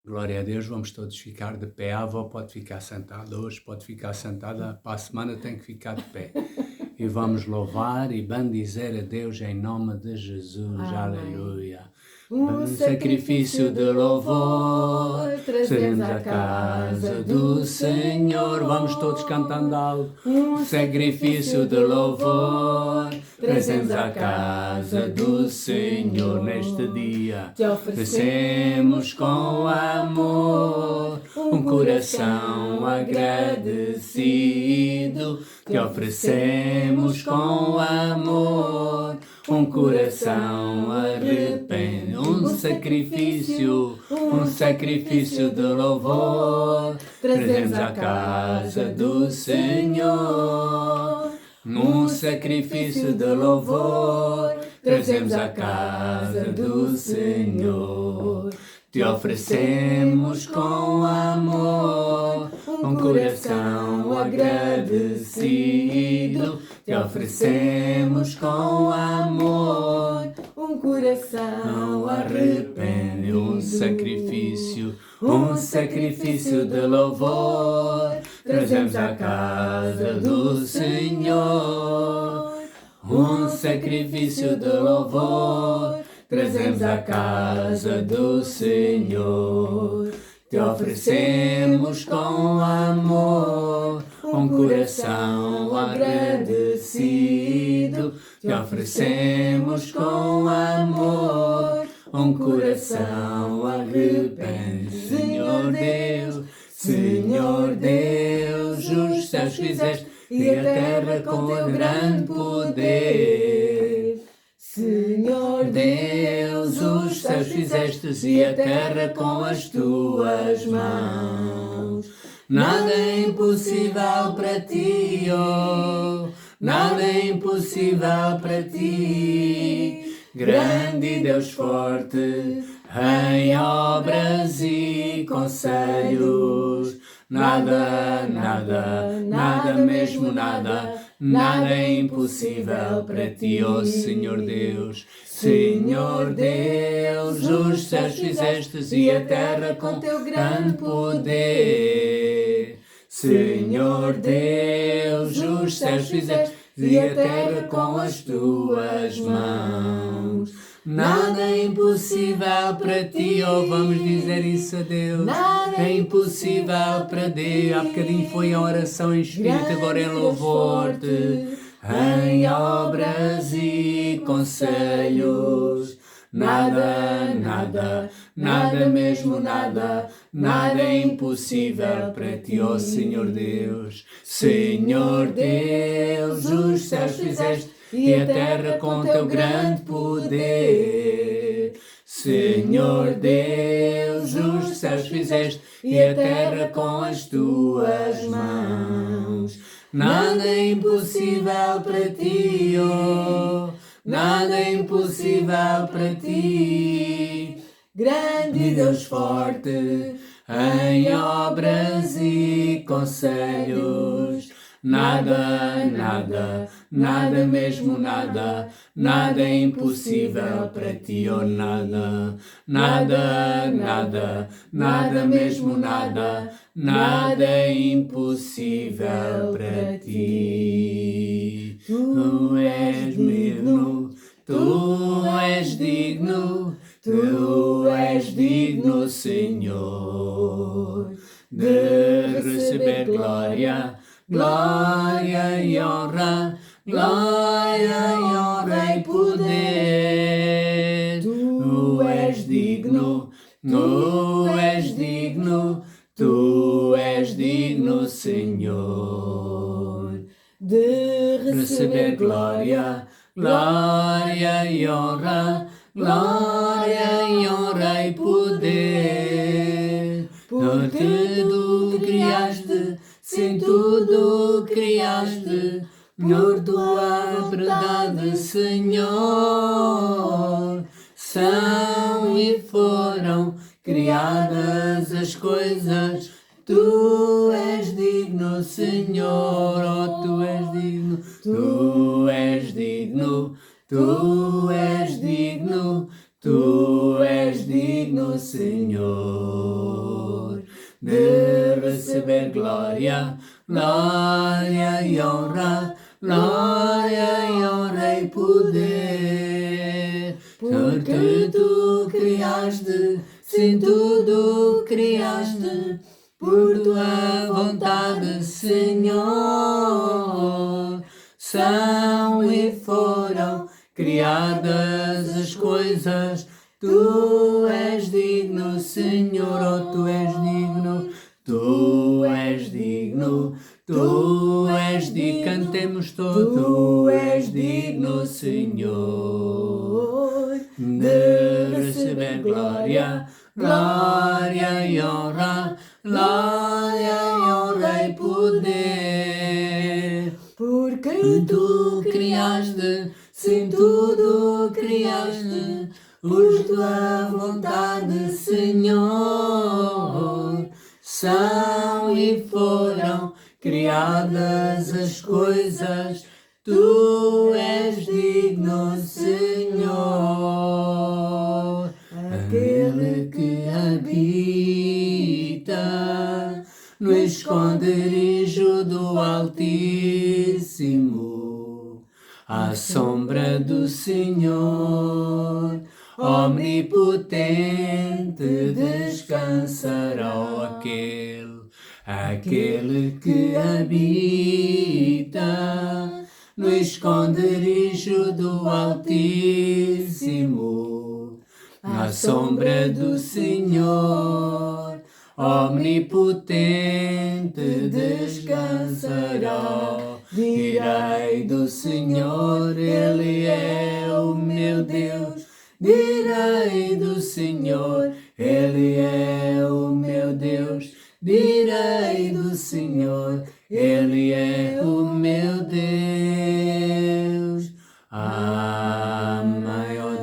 Glória a Deus, vamos todos ficar de pé. A avó pode ficar sentada hoje, pode ficar sentada, para a semana tem que ficar de pé. E vamos louvar e bendizer a Deus em nome de Jesus. Amém. Aleluia. Um sacrifício de louvor trazemos à casa do Senhor. Vamos todos cantando algo. Um Sacrifício de louvor trazemos à casa do Senhor neste dia. Te Oferecemos com amor um coração agradecido. Te oferecemos com amor um coração arrependido. Um sacrifício de louvor trazemos à casa do Senhor. Um sacrifício de louvor trazemos à casa do Senhor. Te oferecemos com amor um coração agradecido. Te oferecemos com amor um coração arrependido. Um sacrifício de louvor trazemos à casa do Senhor. Um sacrifício de louvor trazemos à casa do Senhor. Te oferecemos com amor um coração agradecido. Te oferecemos com amor um coração arrependido. Senhor Deus, os céus fizeste e a terra com teu grande poder. Senhor Deus, os céus fizestes e a terra com as tuas mãos. Nada é impossível para ti, oh, nada é impossível para ti. Grande Deus forte, em obras e conselhos. Nada mesmo nada é impossível para ti, ó Senhor Deus. Senhor Deus, os céus fizestes e a terra com teu grande poder. Senhor Deus, os céus fizestes e a terra com as tuas mãos. Nada é impossível para ti, oh, vamos dizer isso a Deus. Nada é impossível para Deus. Há bocadinho foi a oração em espírito, agora é louvor-te. Em obras e conselhos, nada mesmo nada é impossível para ti, ó Senhor Deus. Senhor Deus, os céus fizeste e a terra com teu grande poder. Senhor Deus, os céus fizeste e a terra com as tuas mãos. Nada é impossível para ti, oh, nada é impossível para ti. Grande Deus forte, em obras e conselhos. Nada mesmo nada é impossível para ti, oh, nada mesmo nada é impossível para ti. Tu és digno, Senhor, de receber glória e honra, e poder. Tu és digno, Senhor, de receber glória e honra, e poder. Porque tu criaste, sem tudo criaste, melhor tua verdade, Senhor. São e foram criadas as coisas. Tu és digno, Senhor, oh, tu és digno, tu és digno, tu és digno, tu és digno, Senhor. receber glória, glória e honra, glória e poder. Porque tu criaste, sim, tudo criaste, por tua vontade, Senhor. São e foram criadas as coisas, tu és digno, Senhor, oh, tu és digno, tu és digno, tu és digno, cantemos todos, tu és digno, Senhor, de receber glória, glória e honra, glória e poder. Porque tu criaste, sim, tudo criaste, por tua vontade, Senhor. São e foram criadas as coisas, tu és digno, Senhor. Aquele que habita no esconderijo do Altíssimo, à sombra do Senhor, omnipotente, descansará aquele que habita no esconderijo do Altíssimo, à sombra do Senhor, omnipotente, descansará. Direi do Senhor, Ele é o meu Deus. Direi do Senhor, Ele é o meu Deus. Direi do Senhor, Ele é o meu Deus. Amém, ó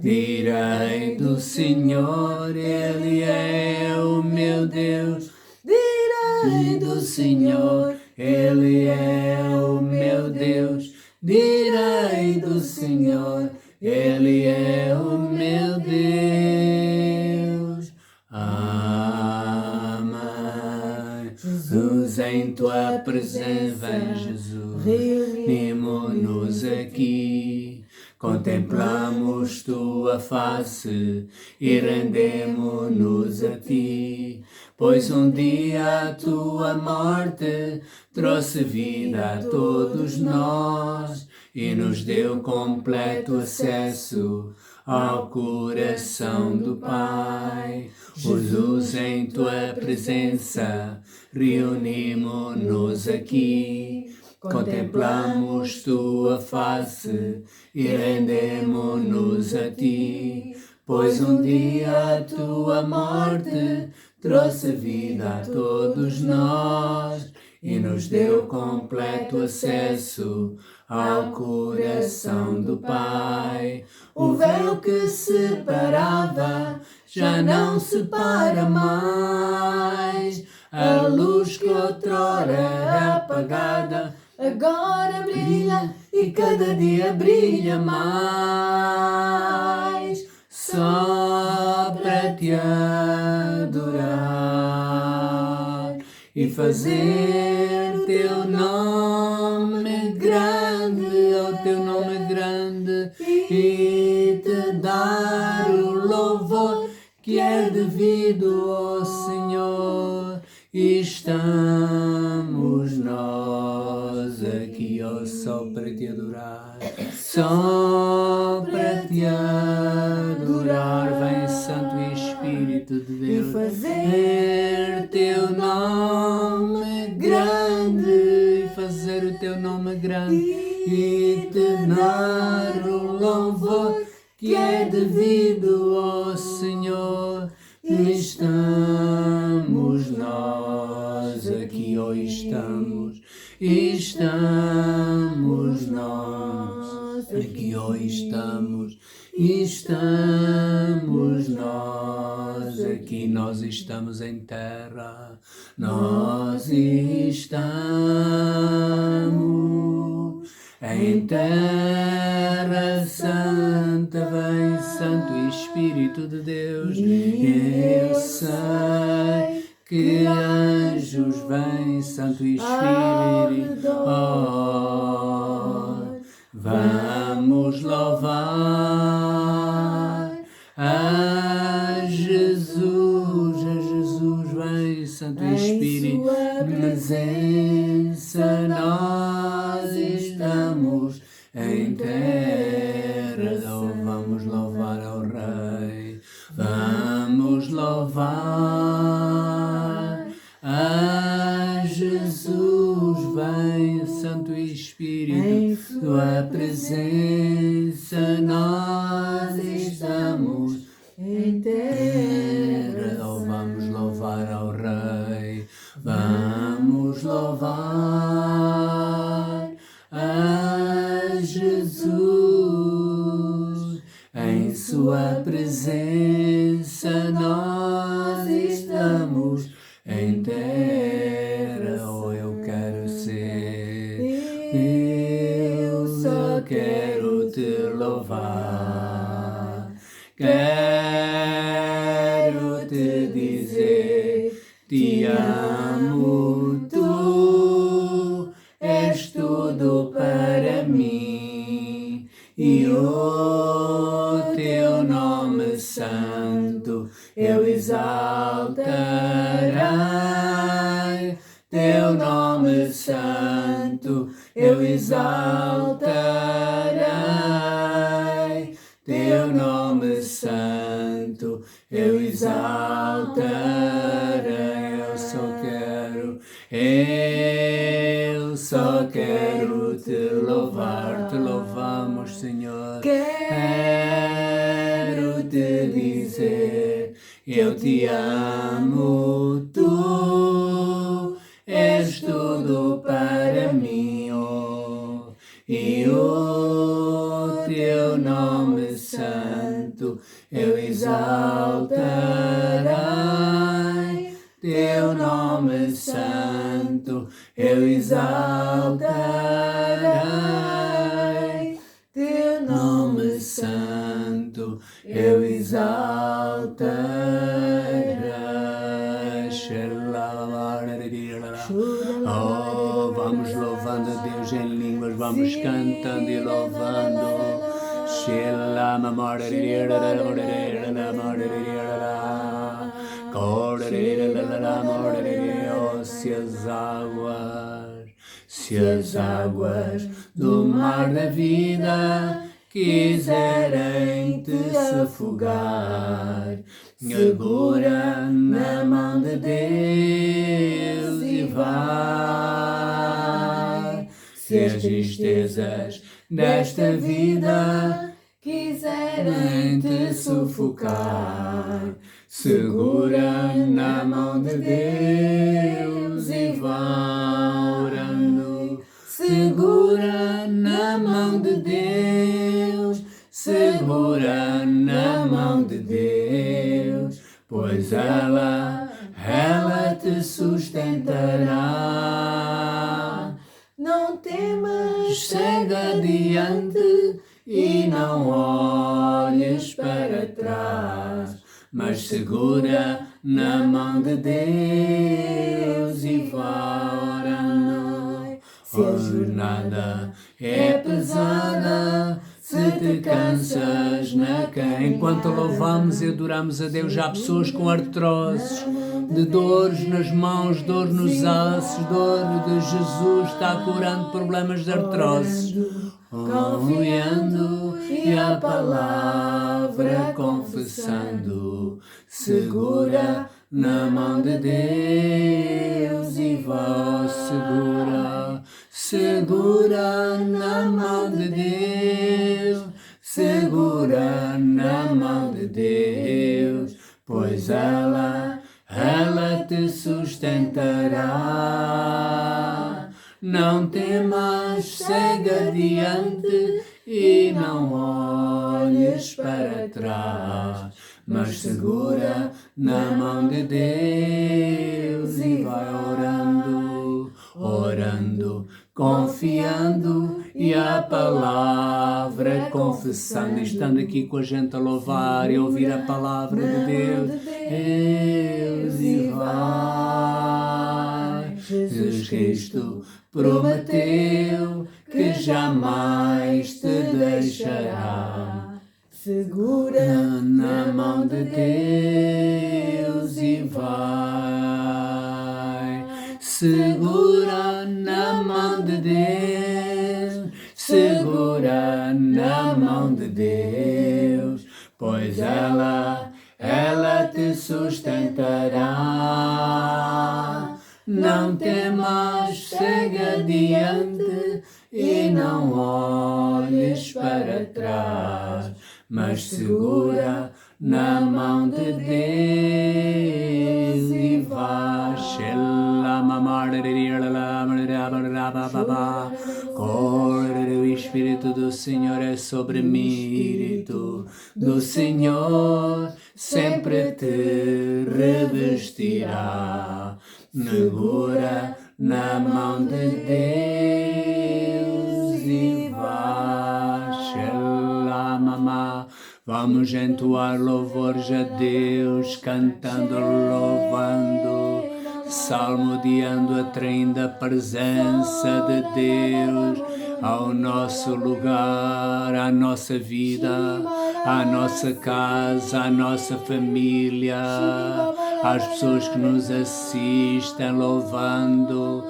direi do Senhor, Ele é o meu Deus. Direi do Senhor, Ele é o meu Deus. Direi do Senhor, Ele é o meu Deus. Amém. Jesus, em tua presença, vem Jesus, reunimos-nos aqui. Contemplamos tua face e rendemos-nos a ti, pois um dia a tua morte trouxe vida a todos nós e nos deu completo acesso ao coração do Pai. Jesus, em tua presença, reunimos-nos aqui. Contemplamos tua face e rendemos-nos a ti, pois um dia a tua morte trouxe vida a todos nós e nos deu completo acesso ao coração do Pai. O véu que separava já não separa mais, a luz que outrora era apagada agora brilha e cada dia brilha mais, só para te adorar e fazer o teu nome grande, o teu nome grande, e te dar o louvor que é devido ao Senhor. E estamos nós aqui, ó, só para te adorar, só para te adorar. Vem Santo Espírito de Deus e fazer teu nome grande, e fazer o teu nome grande e te dar o louvor que é devido ao Senhor. E estamos nós aqui, ó, estamos nós aqui, ó, estamos nós aqui, nós estamos em terra, nós estamos em terra santa. Vem Santo Espírito de Deus, eu sei que Jesus, vem, Santo Espírito. Vamos louvar a Jesus, vem, Santo Espírito. Presença nós estamos em terra. Vamos louvar ao Rei. Vamos louvar a Jesus, vem, Santo Espírito, em Sua presença nós estamos em terra. Vamos louvar ao Rei, vamos louvar a Jesus, em Sua presença nós estamos em terra. Oh, eu quero ser, eu só quero te louvar, quero te dizer, te amo, tu és tudo para mim, e o teu nome santo eu exaltarei, teu nome santo eu exaltarei, teu nome santo eu exaltarei. Eu só quero te louvar, te louvamos, Senhor. Quero te dizer, eu te amo, tu és tudo para mim, oh, e o teu nome santo eu exaltarei, teu nome santo eu exaltarei, teu nome santo eu exaltarei. Oh, vamos louvando a Deus em línguas, vamos cantando e louvando. Se as águas do mar da vida quiserem te afogar, segura na mão de Deus e vai. Se as tristezas desta vida quiserem te sufocar, segura na mão de Deus e vai orando. Segura na mão de Deus, segura na mão de Deus, pois ela te sustentará. Não temas, segue adiante e não olhes para trás, mas segura na mão de Deus e vai orando. Se a jornada é pesada, se te cansas na cama. Enquanto louvamos e adoramos a Deus, há pessoas com artroses, de dores nas mãos, dor nos ossos, dor de Jesus está curando problemas de artroses. Confiando e a palavra confessando, segura na mão de Deus e vai segura. Segura na mão de Deus, segura na mão de Deus, pois ela te sustentará. Não temas, segue adiante e não olhes para trás, mas segura na mão de Deus e vai orando, orando, confiando e a palavra confessando, e estando aqui com a gente a louvar e a ouvir a palavra de Deus, e vai Jesus Cristo prometeu que jamais te deixará. Segura Na mão de Deus e vai. Segura na mão de Deus, segura na mão de Deus, pois ela te sustentará. Não temas, segue adiante e não olhes para trás, mas segura na mão de Deus e vai. O Espírito do Senhor é sobre mim, Espírito do Senhor sempre te revestirá. Segura na mão de Deus e vai. Vamos entoar louvores a Deus, cantando, louvando, salmodiando, atraindo a presença de Deus ao nosso lugar, à nossa vida, à nossa casa, à nossa família, às pessoas que nos assistem, louvando,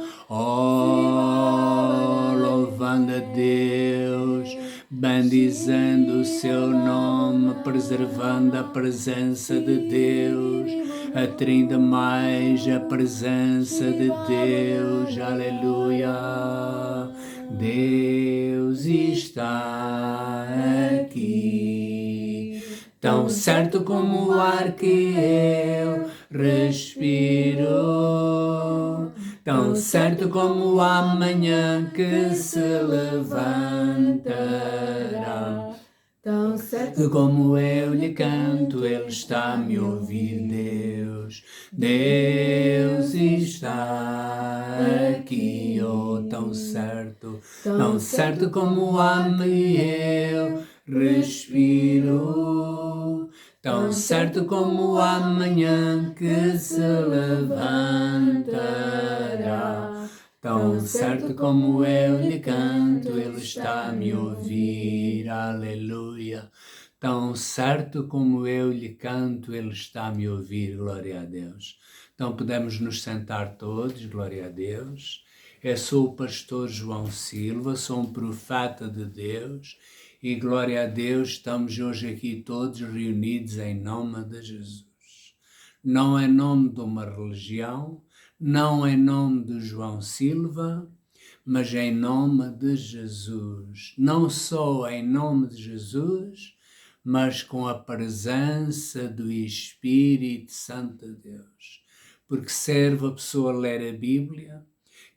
louvando a Deus, bendizendo o seu nome, preservando a presença de Deus, atraindo mais a presença de Deus, aleluia. Deus está aqui, tão certo como o ar que eu respiro, tão certo como o amanhã que se levantará. tão certo Como eu lhe canto, ele está a me ouvir, Deus está aqui, oh, tão certo como o ar que eu respiro, tão certo como o amanhã que se levantará. Tão certo como eu lhe canto, ele está a me ouvir, aleluia. Tão certo como eu lhe canto, ele está a me ouvir, glória a Deus. Então podemos nos sentar todos, glória a Deus. Eu sou o pastor João Silva, sou um profeta de Deus e glória a Deus, estamos hoje aqui todos reunidos em nome de Jesus. Não é nome de uma religião, não em nome de João Silva, mas em nome de Jesus. Não só em nome de Jesus, mas com a presença do Espírito Santo de Deus. Porque serve a pessoa ler a Bíblia,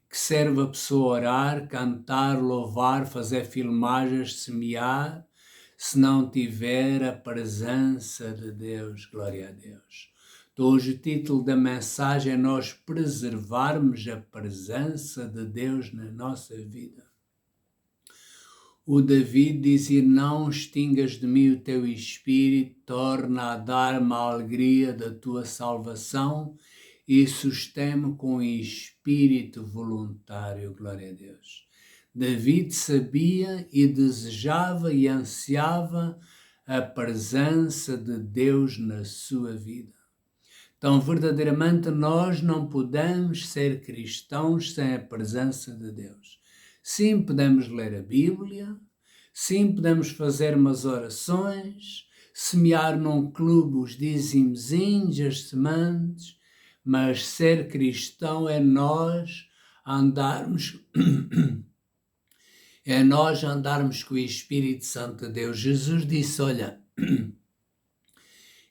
que serve a pessoa orar, cantar, louvar, fazer filmagens, semear, se não tiver a presença de Deus, glória a Deus. Então, hoje o título da mensagem é nós preservarmos a presença de Deus na nossa vida. O David dizia, não extingas de mim o teu espírito, torna a dar-me a alegria da tua salvação e sustém-me com espírito voluntário, glória a Deus. David sabia e desejava e ansiava a presença de Deus na sua vida. Então, verdadeiramente, nós não podemos ser cristãos sem a presença de Deus. Sim, podemos ler a Bíblia, sim, podemos fazer umas orações, semear num clube os dizimozinhos, as sementes, mas ser cristão é nós andarmos com o Espírito Santo de Deus. Jesus disse, olha,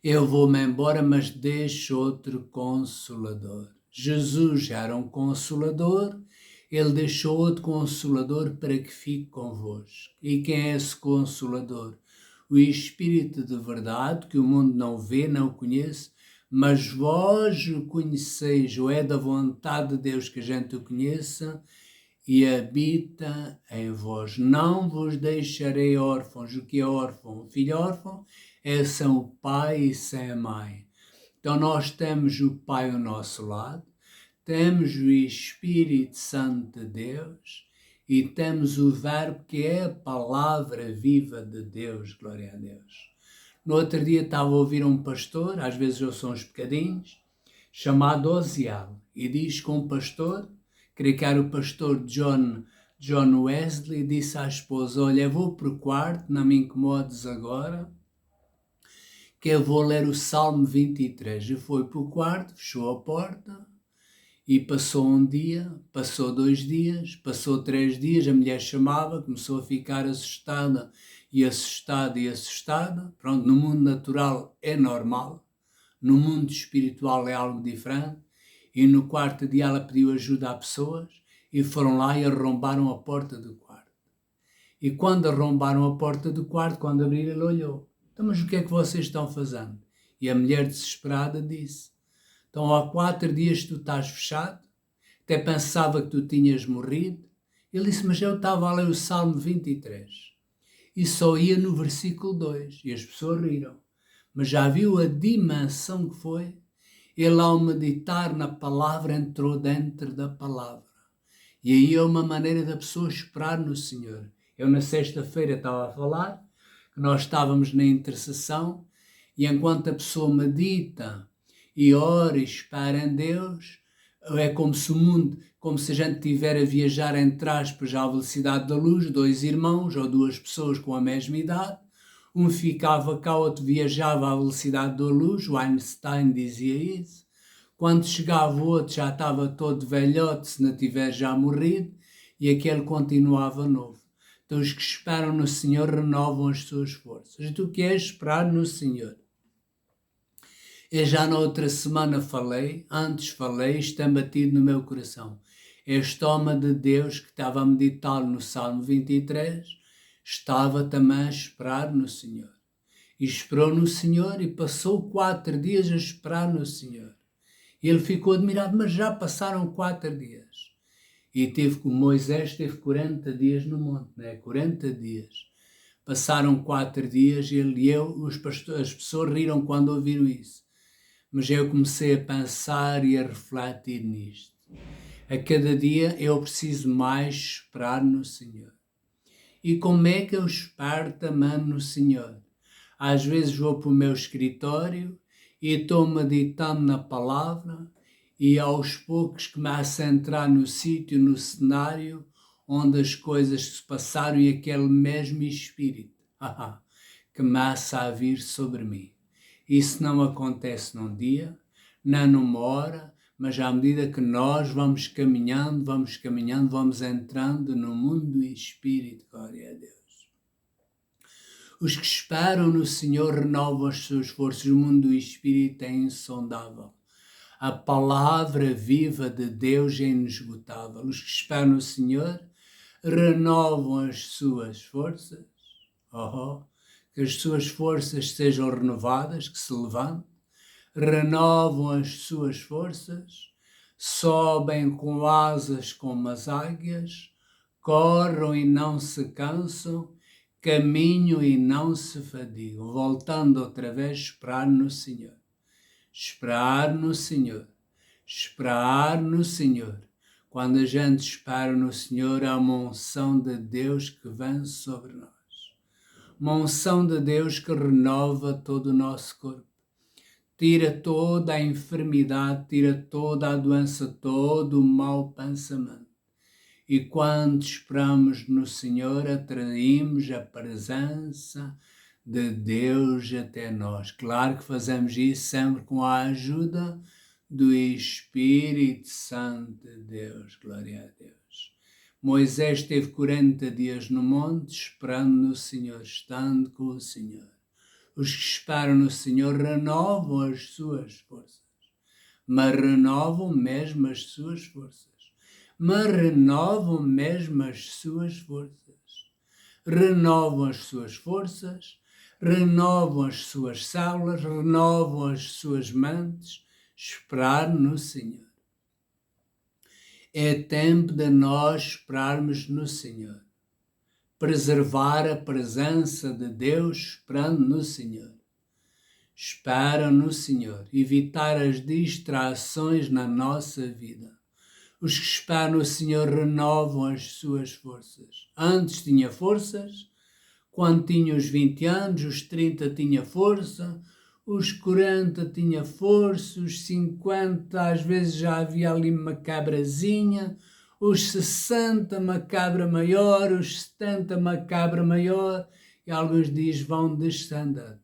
eu vou-me embora, mas deixo outro Consolador. Jesus era um Consolador, ele deixou outro Consolador para que fique convosco. E quem é esse Consolador? O Espírito de verdade, que o mundo não vê, não o conhece, mas vós o conheceis, ou é da vontade de Deus que a gente o conheça, e habita em vós. Não vos deixarei órfãos. O que é órfão? O filho órfão é sem o pai e sem a mãe. Então nós temos o pai ao nosso lado, temos o Espírito Santo de Deus e temos o Verbo que é a palavra viva de Deus, glória a Deus. No outro dia estava a ouvir um pastor, às vezes eu sou uns bocadinhos, chamado Osiel, e diz que um pastor, creio que era o pastor John Wesley, disse à esposa: olha, eu vou para o quarto, não me incomodes agora, que eu vou ler o Salmo 23. E foi para o quarto, fechou a porta, e passou um dia, passou 2 dias, passou 3 dias, a mulher chamava, começou a ficar assustada, e assustada, e assustada. Pronto, no mundo natural é normal, no mundo espiritual é algo diferente, e no quarto dia ela pediu ajuda a pessoas, e foram lá e arrombaram a porta do quarto. E quando arrombaram a porta do quarto, quando abriram, ele olhou: então, mas o que é que vocês estão fazendo? E a mulher desesperada disse: então há 4 dias que tu estás fechado, até pensava que tu tinhas morrido. Ele disse: mas eu estava a ler o Salmo 23 e só ia no versículo 2, e as pessoas riram. Mas já viu a dimensão que foi? Ele, ao meditar na palavra, entrou dentro da palavra. E aí é uma maneira da pessoa esperar no Senhor. Eu na sexta-feira estava a falar que nós estávamos na intercessão, e enquanto a pessoa medita e ora e espera em Deus, é como se o mundo, como se a gente estiver a viajar entre aspas à velocidade da luz, 2 irmãos ou 2 pessoas com a mesma idade, um ficava cá, outro viajava à velocidade da luz, o Einstein dizia isso. Quando chegava o outro já estava todo velhote, se não tiver já morrido, e aquele continuava novo. Então os que esperam no Senhor renovam as suas forças. E tu queres esperar no Senhor? Eu já na outra semana falei, isto tem batido no meu coração. Este homem de Deus que estava a meditar no Salmo 23, estava também a esperar no Senhor. E esperou no Senhor e passou 4 dias a esperar no Senhor. E ele ficou admirado, mas já passaram 4 dias. E Moisés teve 40 dias no monte, né? 40 dias. Passaram 4 dias, as pessoas riram quando ouviram isso. Mas eu comecei a pensar e a refletir nisto. A cada dia eu preciso mais esperar no Senhor. E como é que eu espero também no Senhor? Às vezes vou para o meu escritório e estou meditando na palavra, e aos poucos começo a entrar no sítio, no cenário onde as coisas se passaram, e aquele mesmo Espírito começa a vir sobre mim. Isso não acontece num dia, nem numa hora, mas à medida que nós vamos caminhando, vamos entrando no mundo do Espírito, glória a Deus. Os que esperam no Senhor renovam as suas forças. O mundo do Espírito é insondável. A palavra viva de Deus é inesgotável. Os que esperam no Senhor renovam as suas forças. Que as suas forças sejam renovadas, que se levantem. Renovam as suas forças. Sobem com asas como as águias. Corram e não se cansam. Caminham e não se fadigam. Voltando outra vez, esperar no Senhor. Esperar no Senhor. Esperar no Senhor. Quando a gente espera no Senhor, há uma unção de Deus que vem sobre nós. Uma unção de Deus que renova todo o nosso corpo. Tira toda a enfermidade, tira toda a doença, todo o mau pensamento. E quando esperamos no Senhor, atraímos a presença de Deus até nós. Claro que fazemos isso sempre com a ajuda do Espírito Santo de Deus. Glória a Deus. Moisés teve 40 dias no monte, esperando no Senhor, estando com o Senhor. Os que esperam no Senhor renovam as suas forças, mas renovam mesmo as suas forças. Renovam as suas forças, renovam as suas células, renovam as suas mentes. Esperar no Senhor. É tempo de nós esperarmos no Senhor. Preservar a presença de Deus esperando no Senhor. Espera no Senhor, evitar as distrações na nossa vida. Os que esperam no Senhor renovam as suas forças. Antes tinha forças, quando tinha os 20 anos, os 30 tinha força, os 40 tinha força, os 50 às vezes já havia ali uma cabrazinha, os 60 uma cabra maior, os 70 uma cabra maior, e alguns dias vão descendendo.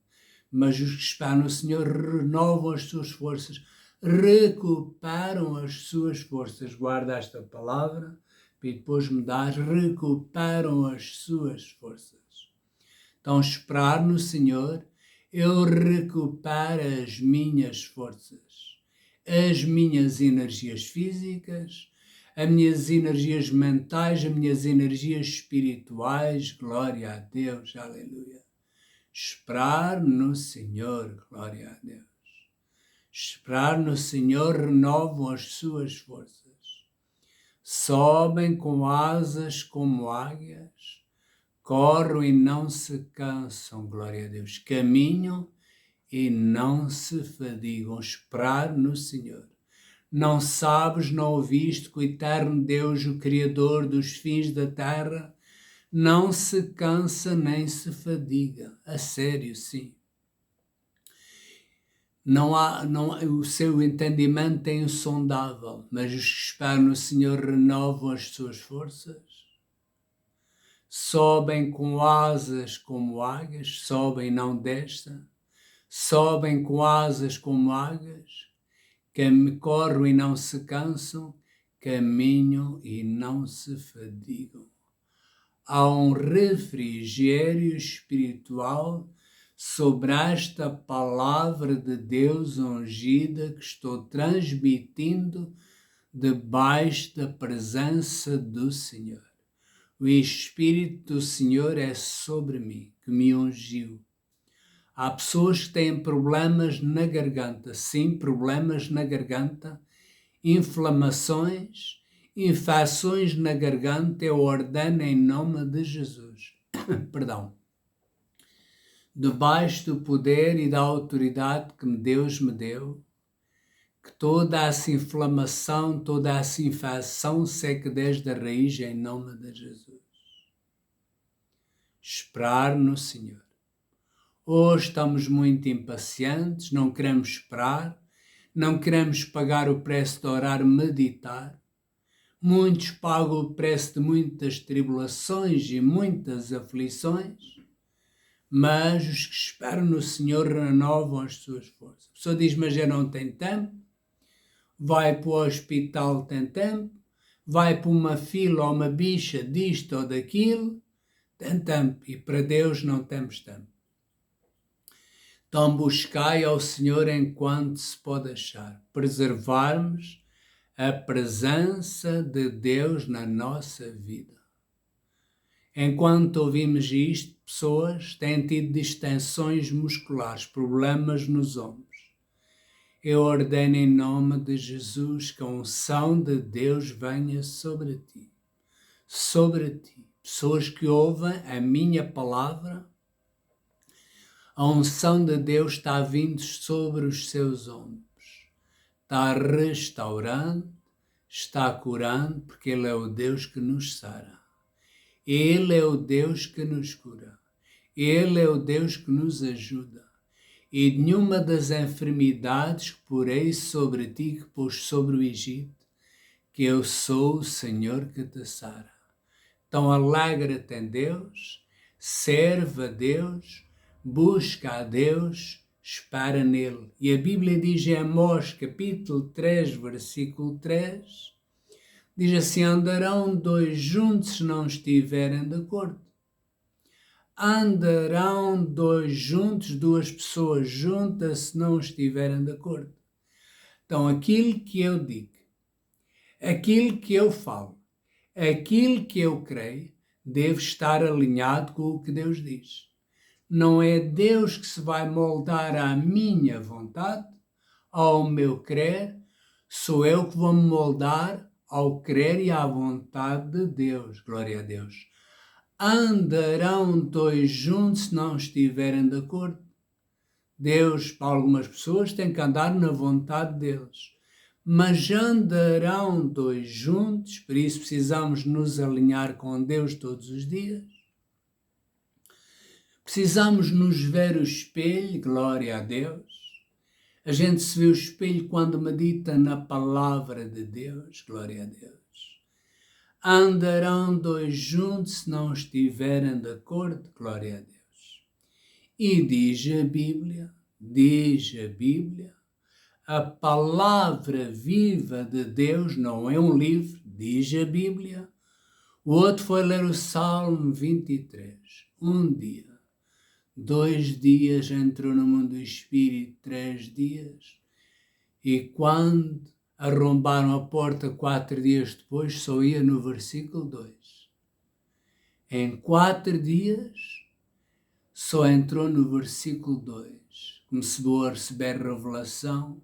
Mas os que esperam no Senhor renovam as suas forças, recuperam as suas forças. Guarda esta palavra e depois me dás, recuperam as suas forças. Então, esperar no Senhor, eu recupero as minhas forças, as minhas energias físicas, as minhas energias mentais, as minhas energias espirituais. Glória a Deus, aleluia. Esperar no Senhor, glória a Deus. Esperar no Senhor renovam as suas forças. Sobem com asas como águias, correm e não se cansam, glória a Deus. Caminham e não se fadigam. Esperar no Senhor. Não sabes, não ouviste que o eterno Deus, o Criador dos fins da terra, não se cansa nem se fadiga. A sério, sim. O seu entendimento é insondável, mas os que esperam no Senhor renovam as suas forças. Sobem com asas como águias, sobem e não descem. Sobem com asas como águias, correm e não se cansam, caminham e não se fadigam. Há um refrigério espiritual sobre esta palavra de Deus ungida que estou transmitindo debaixo da presença do Senhor. O Espírito do Senhor é sobre mim, que me ungiu. Há pessoas que têm problemas na garganta, sim, problemas na garganta, inflamações, infecções na garganta. Eu ordeno em nome de Jesus. Perdão. Debaixo do poder e da autoridade que Deus me deu, que toda essa inflamação, toda essa infecção seque desde a raiz em nome de Jesus. Esperar no Senhor. Hoje estamos muito impacientes, não queremos esperar, não queremos pagar o preço de orar, meditar. Muitos pagam o preço de muitas tribulações e muitas aflições, mas os que esperam no Senhor renovam as suas forças. A pessoa diz, mas eu não tenho tempo, vai para o hospital, tem tempo, vai para uma fila ou uma bicha disto ou daquilo, tem tempo, e para Deus não temos tempo. Então buscai ao Senhor enquanto se pode achar, preservarmos a presença de Deus na nossa vida. Enquanto ouvimos isto, pessoas têm tido distensões musculares, problemas nos ombros. Eu ordeno em nome de Jesus que a unção de Deus venha sobre ti. Sobre ti. Pessoas que ouvem a minha palavra, a unção de Deus está vindo sobre os seus ombros. Está restaurando, está curando, porque Ele é o Deus que nos sara. Ele é o Deus que nos cura. Ele é o Deus que nos ajuda. E nenhuma das enfermidades que porei sobre ti, que pôs sobre o Egito, que eu sou o Senhor que te sara. Então alegra-te em Deus, serve a Deus, busca a Deus, espera nele. E a Bíblia diz em Amós, capítulo 3, versículo 3, diz assim, andarão dois juntos se não estiverem de acordo. Andarão dois juntos, duas pessoas juntas se não estiverem de acordo. Então aquilo que eu digo, aquilo que eu falo, aquilo que eu creio, deve estar alinhado com o que Deus diz. Não é Deus que se vai moldar à minha vontade, ao meu crer, sou eu que vou me moldar ao crer e à vontade de Deus. Glória a Deus. Andarão dois juntos se não estiverem de acordo. Deus, para algumas pessoas, tem que andar na vontade deles. Mas andarão dois juntos, por isso precisamos nos alinhar com Deus todos os dias. Precisamos nos ver o espelho, glória a Deus. A gente se vê o espelho quando medita na palavra de Deus, glória a Deus. Andarão dois juntos se não estiverem de acordo, glória a Deus. E diz a Bíblia, a palavra viva de Deus não é um livro, diz a Bíblia. O outro foi ler o Salmo 23. Um dia, 2 dias entrou no mundo do Espírito, 3 dias. E quando arrombaram a porta 4 dias depois, só ia no versículo 2. Em 4 dias, só entrou no versículo 2. Começou a receber revelação,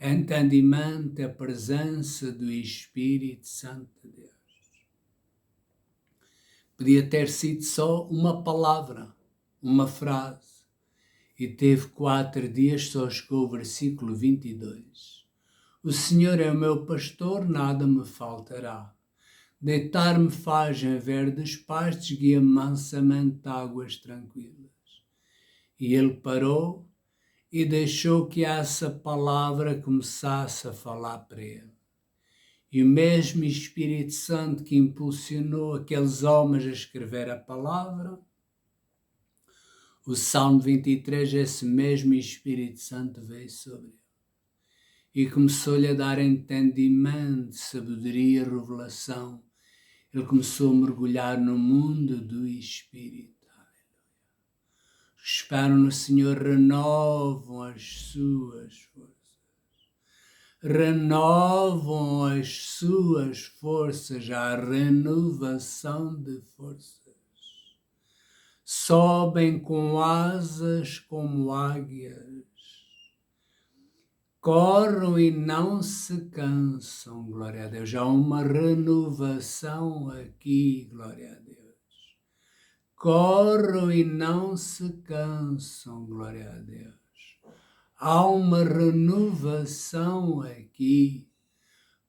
entendimento, a presença do Espírito Santo de Deus. Podia ter sido só uma palavra, uma frase. E teve 4 dias, só chegou o versículo 22. O Senhor é o meu pastor, nada me faltará. Deitar-me faz em verdes pastos, guia-me mansamente a águas tranquilas. E ele parou e deixou que essa palavra começasse a falar para ele. E o mesmo Espírito Santo que impulsionou aqueles homens a escrever a palavra, o Salmo 23, esse mesmo Espírito Santo veio sobre ele. E começou-lhe a dar entendimento, sabedoria, revelação. Ele começou a mergulhar no mundo do Espírito. Esperam no Senhor, renovam as suas forças. Renovam as suas forças, a renovação de forças. Sobem com asas como águias. Correm e não se cansam, glória a Deus. Há uma renovação aqui, glória a Deus. Correm e não se cansam, glória a Deus. Há uma renovação aqui.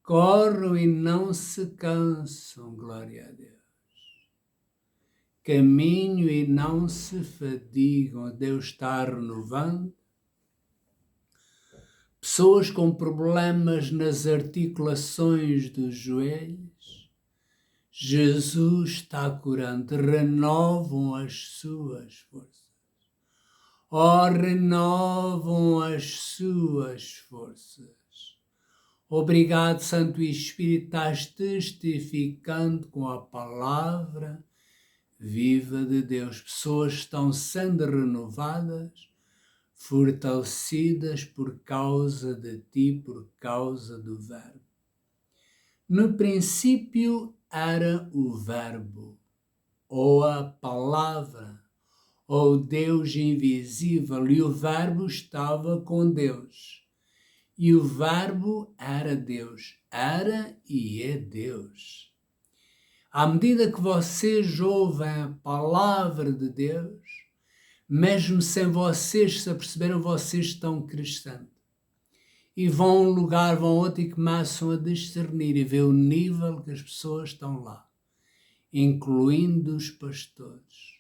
Correm e não se cansam, glória a Deus. Caminham e não se fadigam, Deus está renovando. Pessoas com problemas nas articulações dos joelhos, Jesus está curando, renovam as suas forças. Oh, renovam as suas forças. Obrigado, Santo Espírito, estás testificando com a palavra viva de Deus. Pessoas estão sendo renovadas, fortalecidas por causa de ti, por causa do Verbo. No princípio era o Verbo, ou a palavra, ou Deus invisível, e o Verbo estava com Deus. E o Verbo era Deus, era e é Deus. À medida que vocês ouvem a palavra de Deus, mesmo sem vocês se aperceberem, vocês estão crescendo. E vão a um lugar, vão a outro e começam a discernir e ver o nível que as pessoas estão lá, incluindo os pastores.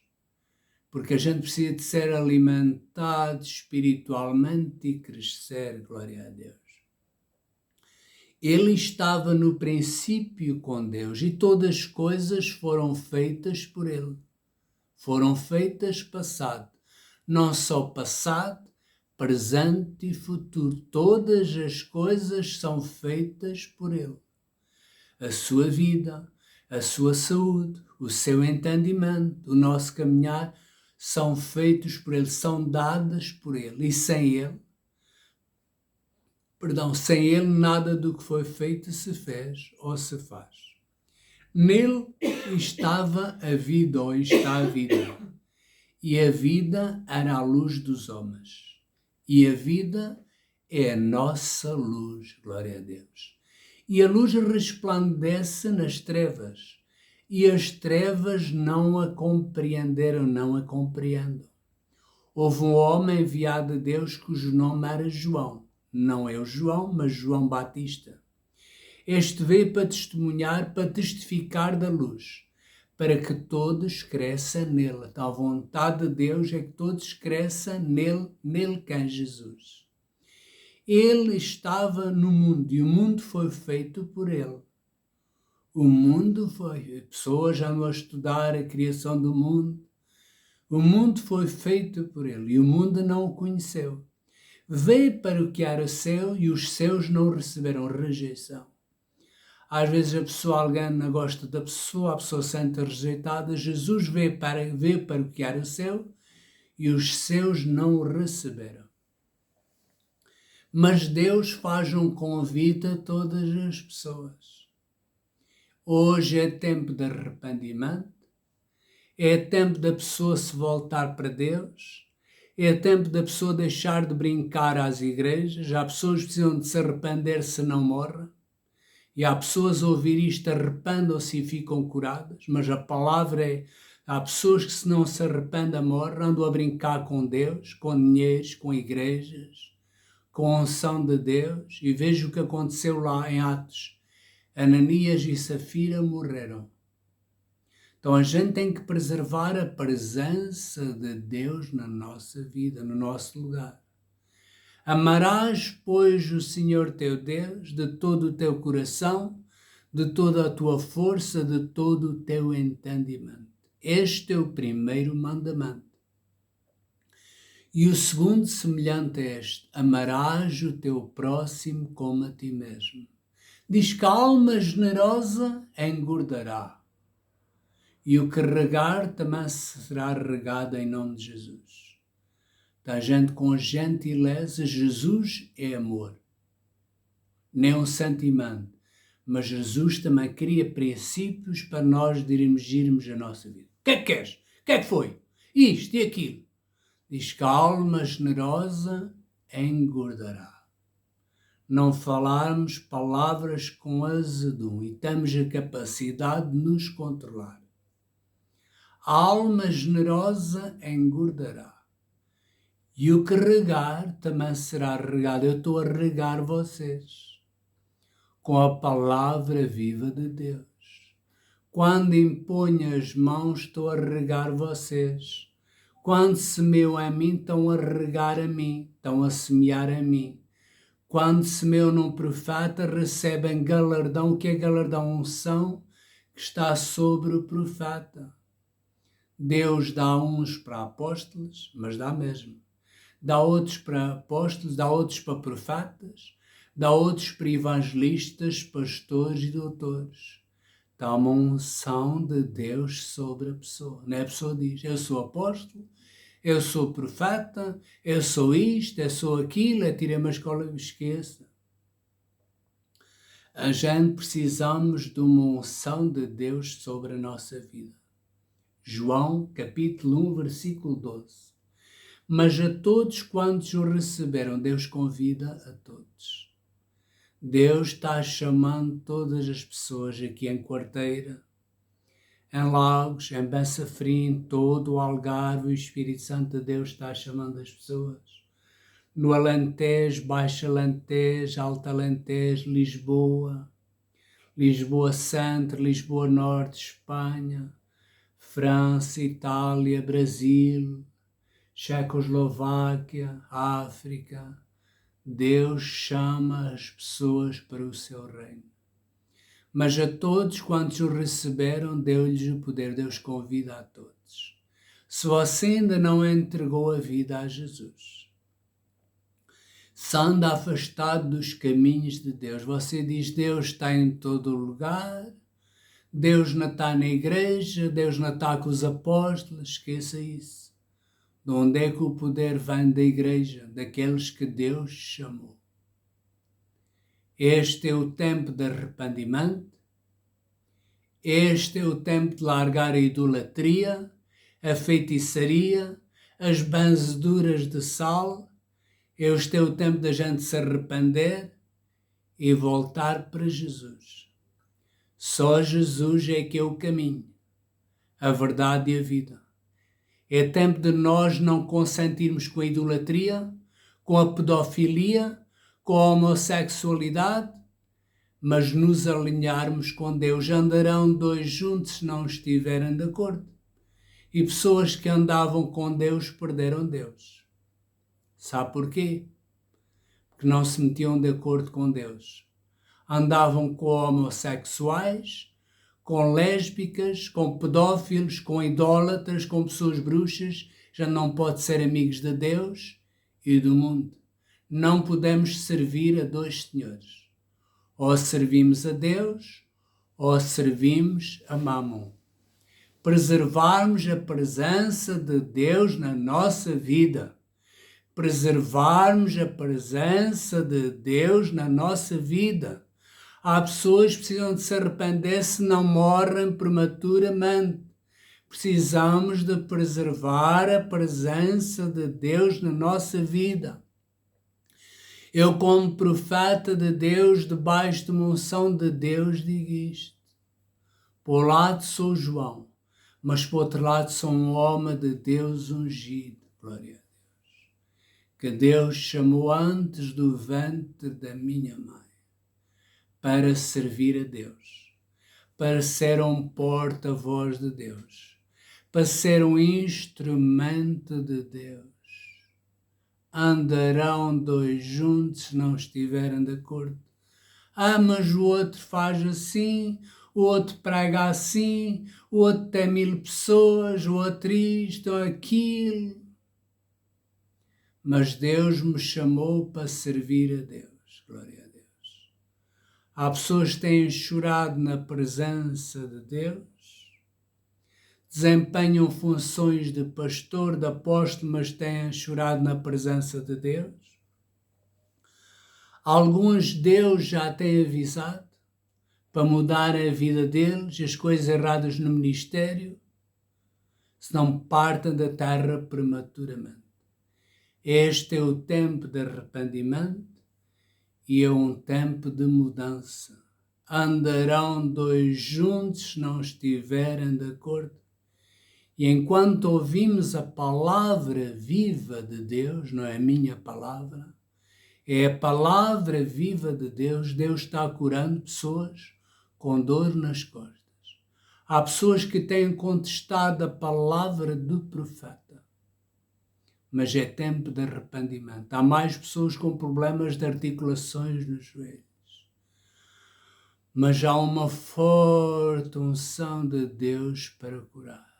Porque a gente precisa de ser alimentado espiritualmente e crescer, glória a Deus. Ele estava no princípio com Deus e todas as coisas foram feitas por ele. Foram feitas passado. Não só passado, presente e futuro. Todas as coisas são feitas por ele. A sua vida, a sua saúde, o seu entendimento, o nosso caminhar são feitos por ele, são dadas por ele. E sem ele nada do que foi feito se fez ou se faz. Nele estava a vida, ou está a vida. E a vida era a luz dos homens. E a vida é a nossa luz, glória a Deus. E a luz resplandece nas trevas. E as trevas não a compreenderam, não a compreendem. Houve um homem enviado de Deus cujo nome era João. Não é o João, mas João Batista. Este veio para testemunhar, para testificar da luz, para que todos cresçam nele. A vontade de Deus é que todos cresçam nele que é Jesus. Ele estava no mundo e o mundo foi feito por ele. O mundo foi, pessoas já andam a estudar a criação do mundo. O mundo foi feito por ele e o mundo não o conheceu. Veio para o que era seu e os seus não receberam rejeição. Às vezes a pessoa, alguém não gosta da pessoa, a pessoa sente rejeitada. Jesus veio para o que era seu e os seus não o receberam. Mas Deus faz um convite a todas as pessoas. Hoje é tempo de arrependimento, é tempo da pessoa se voltar para Deus, é tempo da pessoa deixar de brincar às igrejas. Há pessoas que precisam de se arrepender se não morrem, e há pessoas a ouvir isto, arrependam-se e ficam curadas, mas a palavra é, há pessoas que se não se arrependem morrem, andam a brincar com Deus, com dinheiros, com igrejas, com a unção de Deus, e veja o que aconteceu lá em Atos. Ananias e Safira morreram. Então a gente tem que preservar a presença de Deus na nossa vida, no nosso lugar. Amarás, pois, o Senhor teu Deus de todo o teu coração, de toda a tua força, de todo o teu entendimento. Este é o primeiro mandamento. E o segundo, semelhante a este: amarás o teu próximo como a ti mesmo. Diz que a alma generosa engordará, e o que regar também será regado em nome de Jesus. Da gente com gentileza, Jesus é amor, nem um sentimento, mas Jesus também cria princípios para nós dirigirmos a nossa vida. O que é que queres? O que é que foi? Isto e aquilo. Diz que a alma generosa engordará. Não falarmos palavras com azedume e temos a capacidade de nos controlar. A alma generosa engordará. E o que regar também será regado. Eu estou a regar vocês com a palavra viva de Deus. Quando imponho as mãos, estou a regar vocês. Quando semeiam a mim, estão a regar a mim, estão a semear a mim. Quando semeiam num profeta, recebem galardão, que é galardão, unção, que está sobre o profeta. Deus dá uns para apóstolos, mas dá mesmo. Dá outros para apóstolos, dá outros para profetas, dá outros para evangelistas, pastores e doutores. Dá uma unção de Deus sobre a pessoa. Não é? A pessoa diz, eu sou apóstolo, eu sou profeta, eu sou isto, eu sou aquilo, eu tirei uma escola e esqueça. A gente precisamos de uma unção de Deus sobre a nossa vida. João, capítulo 1, versículo 12. Mas a todos quantos o receberam, Deus convida a todos. Deus está chamando todas as pessoas aqui em Quarteira, em Lagos, em Bessafrim, todo o Algarve, o Espírito Santo de Deus está chamando as pessoas. No Alentejo, Baixo Alentejo, Alto Alentejo, Lisboa, Lisboa Centro, Lisboa Norte, Espanha, França, Itália, Brasil, Checoslováquia, África. Deus chama as pessoas para o seu reino. Mas a todos quantos o receberam, deu-lhes o poder. Deus convida a todos. Se você ainda não entregou a vida a Jesus, se anda afastado dos caminhos de Deus, você diz, Deus está em todo o lugar, Deus não está na igreja, Deus não está com os apóstolos, esqueça isso. De onde é que o poder vem da igreja? Daqueles que Deus chamou. Este é o tempo de arrependimento. Este é o tempo de largar a idolatria, a feitiçaria, as benzeduras de sal. Este é o tempo da gente se arrepender e voltar para Jesus. Só Jesus é que é o caminho, a verdade e a vida. É tempo de nós não consentirmos com a idolatria, com a pedofilia, com a homossexualidade, mas nos alinharmos com Deus. Andarão dois juntos se não estiverem de acordo. E pessoas que andavam com Deus perderam Deus. Sabe porquê? Porque não se metiam de acordo com Deus. Andavam com homossexuais, com lésbicas, com pedófilos, com idólatras, com pessoas bruxas. Já não pode ser amigos de Deus e do mundo. Não podemos servir a dois senhores. Ou servimos a Deus, ou servimos a Mamon. Preservarmos a presença de Deus na nossa vida. Preservarmos a presença de Deus na nossa vida. Há pessoas que precisam de se arrepender se não morrem prematuramente. Precisamos de preservar a presença de Deus na nossa vida. Eu, como profeta de Deus, debaixo de uma unção de Deus, digo isto. Por um lado sou João, mas por outro lado sou um homem de Deus ungido. Glória a Deus. Que Deus chamou antes do ventre da minha mãe para servir a Deus, para ser um porta-voz de Deus, para ser um instrumento de Deus. Andarão dois juntos se não estiverem de acordo. Mas o outro faz assim, o outro prega assim, o outro tem 1000 pessoas, o outro isto ou aquilo. Mas Deus me chamou para servir a Deus. Glória a Deus. Há pessoas que têm chorado na presença de Deus, desempenham funções de pastor, de apóstolo, mas têm chorado na presença de Deus. Alguns Deus já tem avisado para mudar a vida deles e as coisas erradas no ministério, se não partem da terra prematuramente. Este é o tempo de arrependimento e é um tempo de mudança. Andarão dois juntos se não estiverem de acordo. E enquanto ouvimos a palavra viva de Deus, não é a minha palavra, é a palavra viva de Deus, Deus está curando pessoas com dor nas costas. Há pessoas que têm contestado a palavra do profeta. Mas é tempo de arrependimento. Há mais pessoas com problemas de articulações nos joelhos. Mas há uma forte unção de Deus para curar.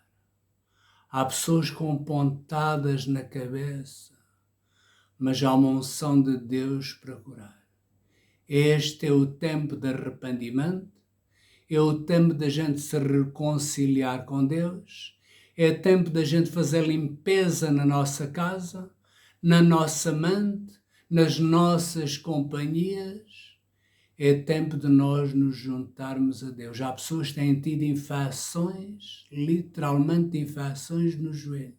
Há pessoas com pontadas na cabeça, mas há uma unção de Deus para curar. Este é o tempo de arrependimento, é o tempo da gente se reconciliar com Deus, é tempo da gente fazer limpeza na nossa casa, na nossa mente, nas nossas companhias. É tempo de nós nos juntarmos a Deus. Há pessoas que têm tido infecções, literalmente infecções no joelho.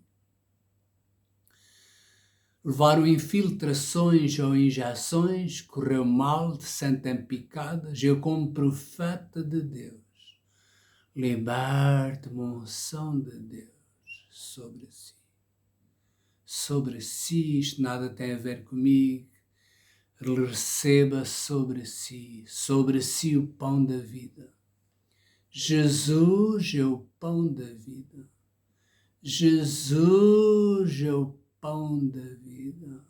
Levaram infiltrações ou injeções, correu mal, se sentem picadas. Eu, como profeta de Deus, liberto uma unção de Deus sobre si. Sobre si, isto nada tem a ver comigo. Receba sobre si o pão da vida. Jesus é o pão da vida. Jesus é o pão da vida.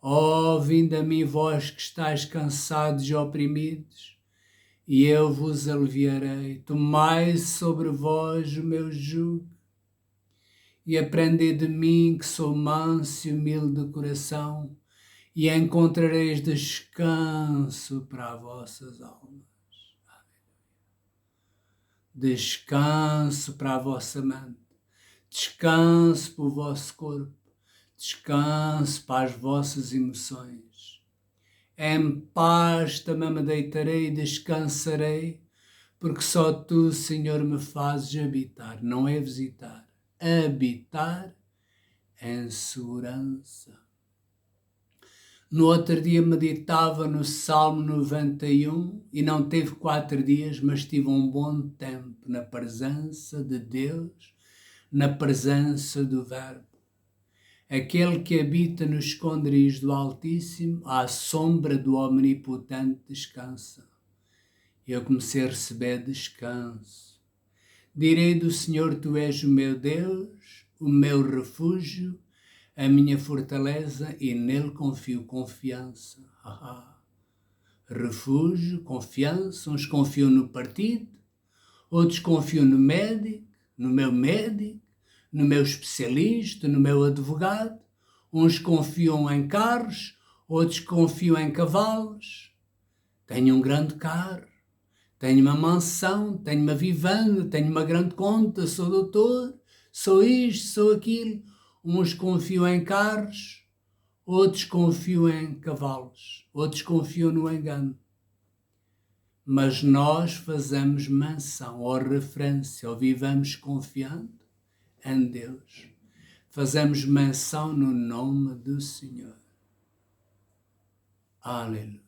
Ó, vinde a mim vós que estáis cansados e oprimidos, e eu vos aliviarei. Tomai sobre vós o meu jugo, e aprendei de mim que sou manso e humilde de coração, e encontrareis descanso para as vossas almas. Descanso para a vossa mente, descanso para o vosso corpo, descanso para as vossas emoções. Em paz também me deitarei e descansarei, porque só tu, Senhor, me fazes habitar, não é visitar, habitar em segurança. No outro dia meditava no Salmo 91 e não teve 4 dias, mas tive um bom tempo na presença de Deus, na presença do Verbo. Aquele que habita no esconderijo do Altíssimo, à sombra do Omnipotente descansa. Eu comecei a receber descanso. Direi do Senhor, tu és o meu Deus, o meu refúgio, a minha fortaleza, e nele confio confiança. Refúgio, confiança, uns confiam no partido, outros confiam no médico, no meu especialista, no meu advogado, uns confiam em carros, outros confiam em cavalos. Tenho um grande carro, tenho uma mansão, tenho uma vivenda, tenho uma grande conta, sou doutor, sou isto, sou aquilo. Uns confiam em carros, outros confiam em cavalos, outros confiam no engano. Mas nós fazemos menção ou referência, ou vivamos confiando em Deus. Fazemos menção no nome do Senhor. Aleluia.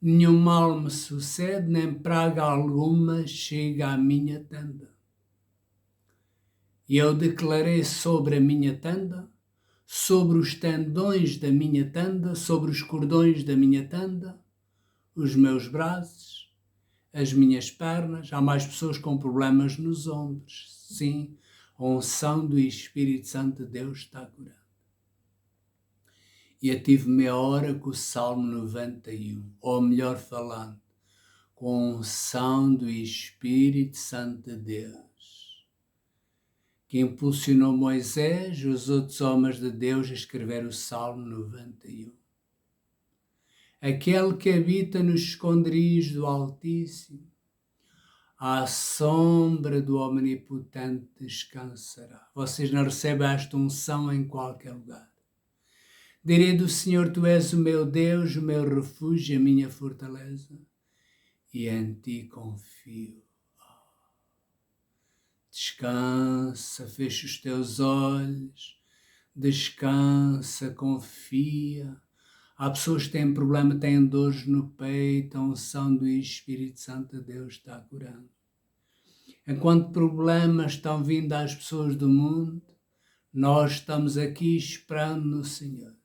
Nenhum mal me sucede, nem praga alguma chega à minha tenda. E eu declarei sobre a minha tenda, sobre os tendões da minha tenda, sobre os cordões da minha tenda, os meus braços, as minhas pernas. Há mais pessoas com problemas nos ombros. Sim, a unção do Espírito Santo de Deus está curando. E eu tive meia hora com o Salmo 91, ou melhor falando, com a unção do Espírito Santo de Deus, que impulsionou Moisés e os outros homens de Deus a escrever o Salmo 91. Aquele que habita nos esconderijos do Altíssimo, à sombra do Omnipotente descansará. Vocês não recebem esta unção em qualquer lugar. Direi do Senhor, tu és o meu Deus, o meu refúgio, a minha fortaleza, e em ti confio. Descansa, fecha os teus olhos, descansa, confia. Há pessoas que têm problema, têm dores no peito, a unção do Espírito Santo de Deus está curando. Enquanto problemas estão vindo às pessoas do mundo, nós estamos aqui esperando no Senhor.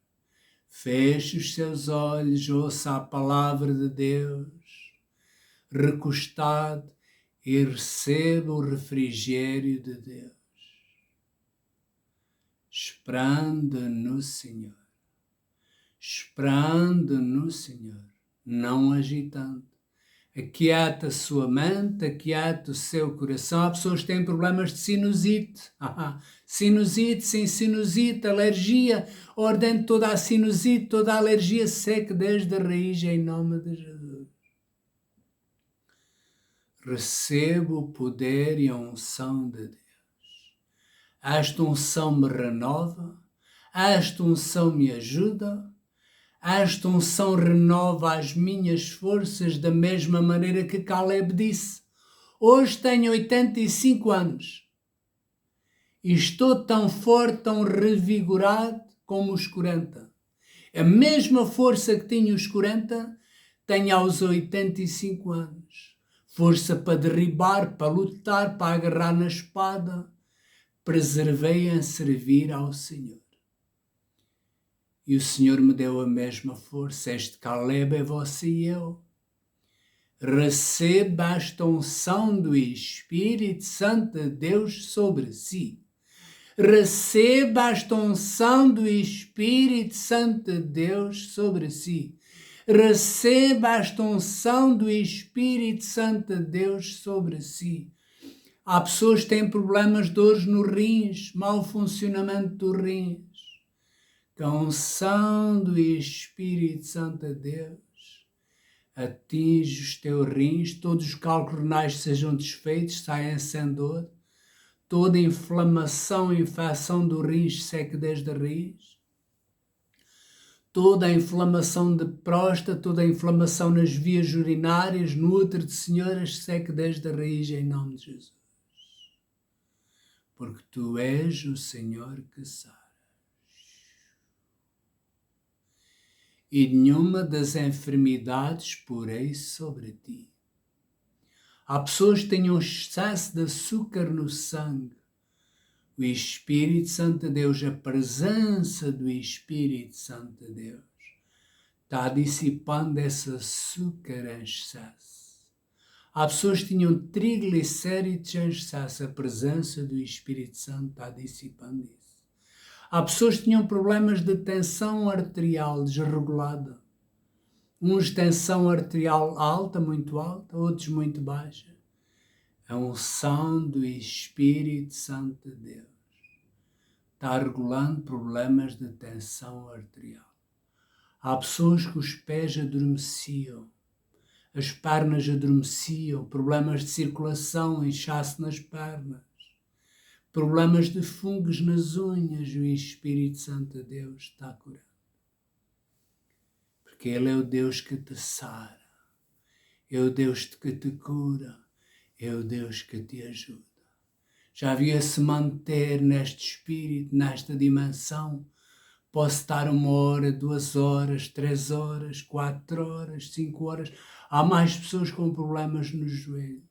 Feche os seus olhos, ouça a palavra de Deus, recostado, e receba o refrigério de Deus. Esperando no Senhor. Esperando no Senhor, não agitando. Aquieta a sua mente, aquieta o seu coração. Há pessoas que têm problemas de sinusite. Sinusite, sem sinusite, alergia. Ordene toda a sinusite, toda a alergia seca desde a raiz em nome de Jesus. Recebo o poder e a unção de Deus. Esta unção me renova, esta unção me ajuda. Esta unção renova as minhas forças da mesma maneira que Caleb disse. Hoje tenho 85 anos e estou tão forte, tão revigorado como os 40. A mesma força que tinha os 40, tenho aos 85 anos. Força para derribar, para lutar, para agarrar na espada. Preservei em servir ao Senhor. E o Senhor me deu a mesma força. Este Caleb é você e eu. Receba esta unção do Espírito Santo de Deus sobre si. Receba esta unção do Espírito Santo de Deus sobre si. Receba esta unção do Espírito Santo de Deus sobre si. Há pessoas que têm problemas de dores nos rins, mau funcionamento dos rins. Que a unção do Espírito Santo de Deus atinge os teus rins, todos os cálculos renais sejam desfeitos, saiam sem dor, toda inflamação e infecção do rins seque desde a raiz, toda a inflamação de próstata, toda a inflamação nas vias urinárias, no útero de senhoras, seque desde a raiz em nome de Jesus. Porque tu és o Senhor que sabe. E nenhuma das enfermidades porei sobre ti. Há pessoas que têm um excesso de açúcar no sangue. O Espírito Santo de Deus, a presença do Espírito Santo de Deus, está dissipando esse açúcar em excesso. Há pessoas que tinham triglicéridos em excesso, a presença do Espírito Santo está dissipando isso. Há pessoas que tinham problemas de tensão arterial desregulada. Uns tensão arterial alta, muito alta, outros muito baixa. A unção do Espírito Santo de Deus está regulando problemas de tensão arterial. Há pessoas que os pés adormeciam, as pernas adormeciam, problemas de circulação, inchaço nas pernas, problemas de fungos nas unhas, o Espírito Santo de Deus está curando. Porque Ele é o Deus que te sara, é o Deus que te cura, é o Deus que te ajuda. Já havia se manter neste espírito, nesta dimensão. Posso estar 1 hora, 2 horas, 3 horas, 4 horas, 5 horas. Há mais pessoas com problemas nos joelhos.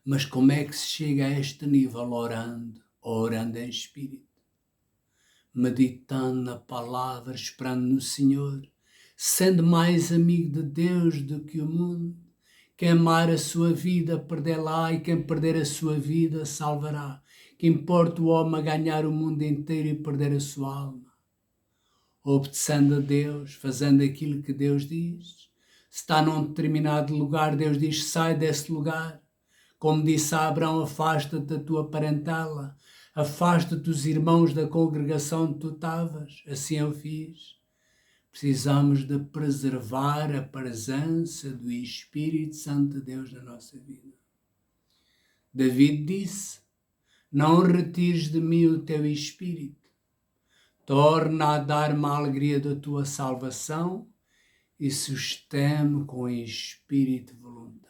Mas como é que se chega a este nível? Orando em espírito, meditando na palavra, esperando no Senhor, sendo mais amigo de Deus do que o mundo. Quem amar a sua vida, perdê-la, e quem perder a sua vida, salvará. Que importa o homem ganhar o mundo inteiro e perder a sua alma? Obedecendo a Deus, fazendo aquilo que Deus diz. Se está num determinado lugar, Deus diz, sai desse lugar. Como disse a Abraão, afasta-te da tua parentela, afasta-te dos irmãos da congregação onde tu estavas. Assim eu fiz. Precisamos de preservar a presença do Espírito Santo de Deus na nossa vida. David disse, não retires de mim o teu Espírito. Torna a dar-me a alegria da tua salvação e sustém-me com espírito voluntário.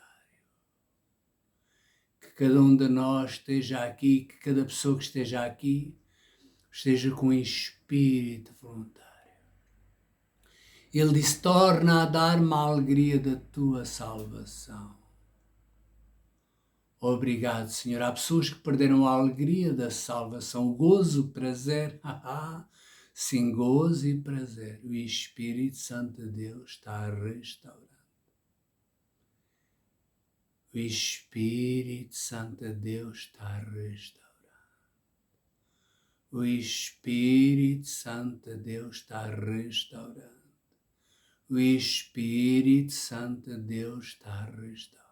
Que cada um de nós esteja aqui, que cada pessoa que esteja aqui, esteja com espírito voluntário. Ele disse, torna a dar-me a alegria da tua salvação. Obrigado, Senhor. Há pessoas que perderam a alegria da salvação, o gozo, o prazer. Sim, gozo e prazer. O Espírito Santo de Deus está a restaurar. O Espírito Santo de Deus está a restaurar. O Espírito Santo de Deus está a restaurar. O Espírito Santo de Deus está a restaurar.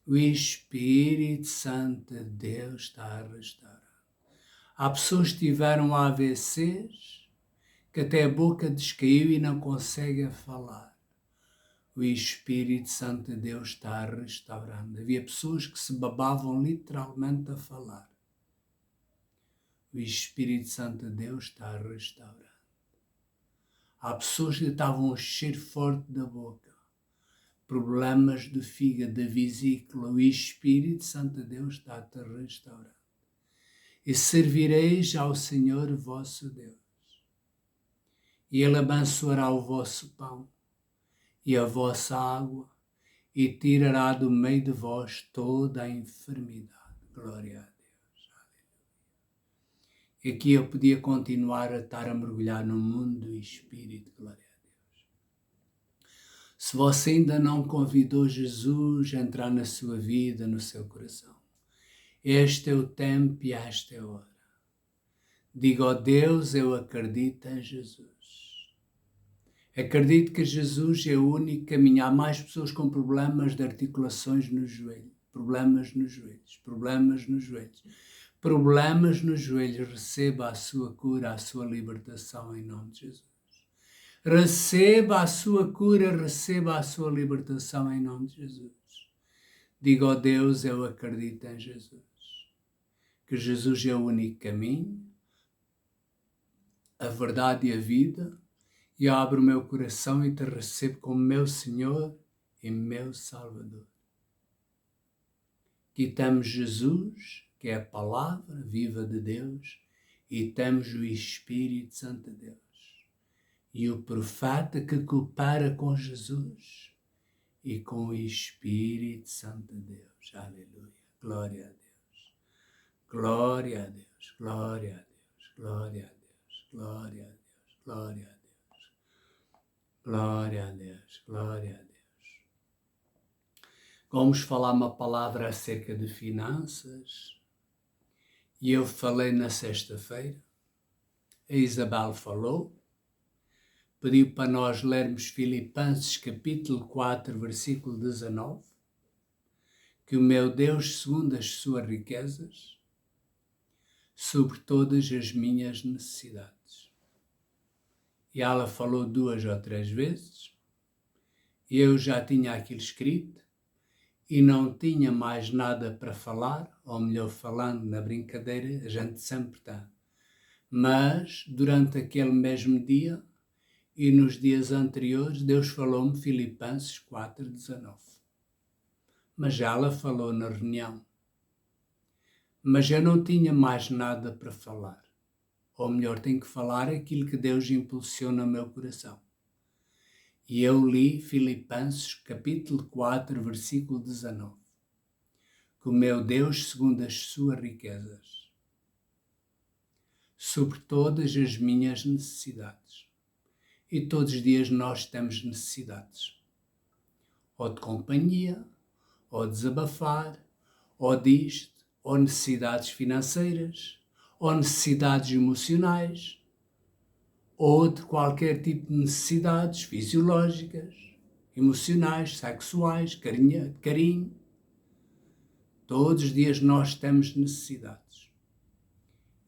O Espírito Santo de Deus está a restaurar. Há pessoas que tiveram AVCs, que até a boca descaiu e não conseguem falar. O Espírito Santo de Deus está a restaurando. Havia pessoas que se babavam literalmente a falar. O Espírito Santo de Deus está a restaurar. Há pessoas que estavam a cheiro forte da boca, problemas do fígado, da vesícula. O Espírito Santo de Deus está a te restaurar. E servireis ao Senhor vosso Deus. E Ele abençoará o vosso pão e a vossa água e tirará do meio de vós toda a enfermidade. Glória a Deus. E aqui eu podia continuar a estar a mergulhar no mundo do Espírito. Glória a Deus. Se você ainda não convidou Jesus a entrar na sua vida, no seu coração, este é o tempo e esta é a hora. Diga, ó Deus, eu acredito em Jesus. Acredito que Jesus é o único caminho. Há mais pessoas com problemas de articulações no joelho, problemas nos joelhos, problemas nos joelhos. Problemas nos joelhos, receba a sua cura, a sua libertação em nome de Jesus. Receba a sua cura, receba a sua libertação em nome de Jesus. Diga, ó Deus, eu acredito em Jesus. Que Jesus é o único caminho, a verdade e a vida, e abro o meu coração e te recebo como meu Senhor e meu Salvador. Aqui temos Jesus, que é a palavra viva de Deus, e temos o Espírito Santo de Deus. E o profeta que coopera com Jesus e com o Espírito Santo de Deus. Aleluia. Glória a Deus. Glória a Deus, glória a Deus, glória a Deus, glória a Deus, glória a Deus, glória a Deus, glória a Deus. Vamos falar uma palavra acerca de finanças. E eu falei na sexta-feira, a Isabel falou, pediu para nós lermos Filipenses capítulo 4, versículo 19, que o meu Deus, segundo as suas riquezas, sobre todas as minhas necessidades. E ela falou 2 ou 3 vezes, e eu já tinha aquilo escrito, e não tinha mais nada para falar, ou melhor, falando na brincadeira, a gente sempre está. Mas, durante aquele mesmo dia e nos dias anteriores, Deus falou-me Filipenses 4,19. Mas ela falou na reunião. Mas eu não tinha mais nada para falar. Ou melhor, tenho que falar aquilo que Deus impulsiona no meu coração. E eu li Filipenses capítulo 4, versículo 19. Que o meu Deus, segundo as suas riquezas, sobre todas as minhas necessidades. E todos os dias nós temos necessidades. Ou de companhia, ou de desabafar, ou disto, ou necessidades financeiras, ou necessidades emocionais, ou de qualquer tipo de necessidades fisiológicas, emocionais, sexuais, carinho. Todos os dias nós temos necessidades.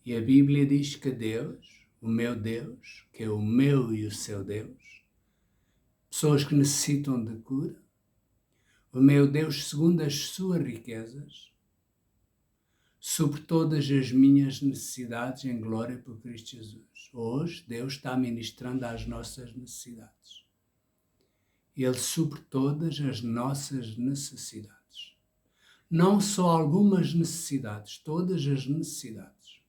E a Bíblia diz que Deus, o meu Deus, que é o meu e o seu Deus, pessoas que necessitam de cura, o meu Deus, segundo as suas riquezas, sobre todas as minhas necessidades em glória por Cristo Jesus. Hoje, Deus está ministrando às nossas necessidades. Ele supre todas as nossas necessidades. Não só algumas necessidades, todas as necessidades.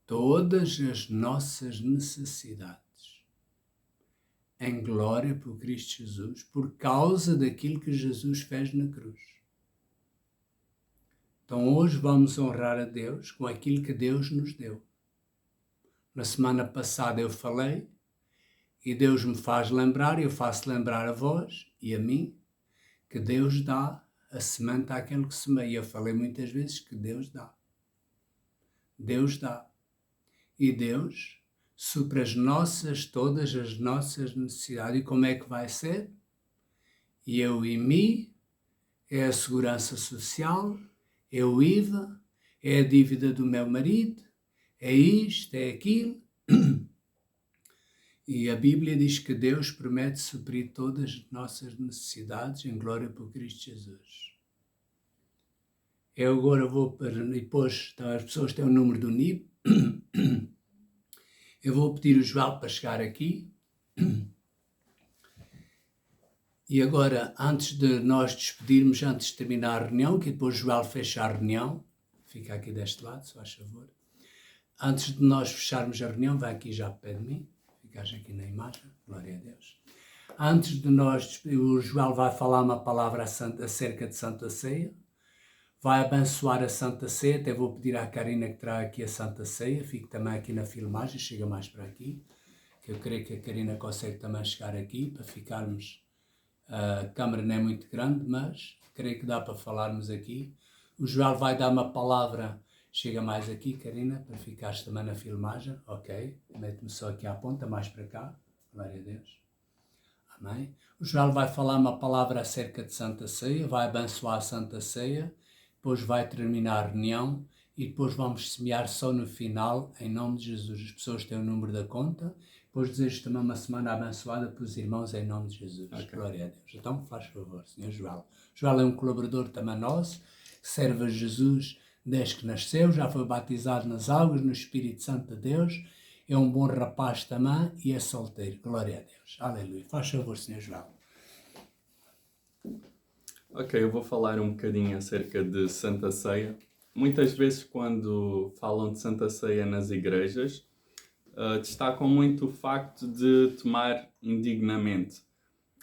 Todas as nossas necessidades. Em glória por Cristo Jesus, por causa daquilo que Jesus fez na cruz. Então hoje vamos honrar a Deus com aquilo que Deus nos deu. Na semana passada eu falei, e Deus me faz lembrar, eu faço lembrar a vós e a mim, que Deus dá a semente àquele que semeia. Eu falei muitas vezes que Deus dá. Deus dá. E Deus supre todas as nossas necessidades. E como é que vai ser? E eu e mim, é a segurança social, é o IVA, é a dívida do meu marido, é isto, é aquilo. E a Bíblia diz que Deus promete suprir todas as nossas necessidades em glória por Cristo Jesus. Eu agora vou para, depois as pessoas têm o número do NIB, eu vou pedir o João para chegar aqui. E agora, antes de nós despedirmos, antes de terminar a reunião, que depois o João fecha a reunião, fica aqui deste lado, se faz favor. Antes de nós fecharmos a reunião, vai aqui já perto de mim, ficas aqui na imagem, glória a Deus. Antes de nós, o João vai falar uma palavra acerca de Santa Ceia, vai abençoar a Santa Ceia, até vou pedir à Karina que traga aqui a Santa Ceia, fique também aqui na filmagem, chega mais para aqui, que eu creio que a Karina consegue também chegar aqui, para ficarmos, a câmara não é muito grande, mas creio que dá para falarmos aqui. O João vai dar uma palavra, chega mais aqui, Karina, para ficares também na filmagem, ok, mete-me só aqui à ponta, mais para cá, glória a Deus. Amém. O João vai falar uma palavra acerca de Santa Ceia, vai abençoar a Santa Ceia, depois vai terminar a reunião e depois vamos semear só no final, em nome de Jesus. As pessoas têm o número da conta, depois desejo também uma semana abençoada para os irmãos em nome de Jesus. Okay. Glória a Deus. Então, faz favor, Senhor João. João é um colaborador também nosso, que serve a Jesus desde que nasceu, já foi batizado nas águas, no Espírito Santo de Deus, é um bom rapaz também e é solteiro. Glória a Deus. Aleluia. Faz favor, Senhor João. Ok, eu vou falar um bocadinho acerca de Santa Ceia. Muitas vezes quando falam de Santa Ceia nas igrejas, destacam muito o facto de tomar indignamente.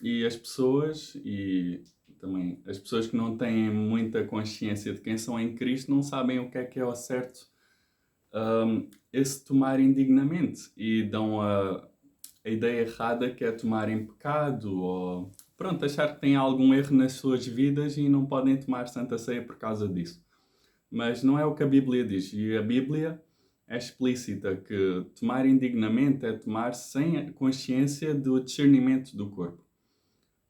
E as pessoas, e também as pessoas que não têm muita consciência de quem são em Cristo não sabem o que é ao certo esse tomar indignamente e dão a ideia errada que é tomar em pecado ou pronto, achar que têm algum erro nas suas vidas e não podem tomar Santa Ceia por causa disso. Mas não é o que a Bíblia diz. E a Bíblia é explícita que tomar indignamente é tomar sem a consciência do discernimento do corpo.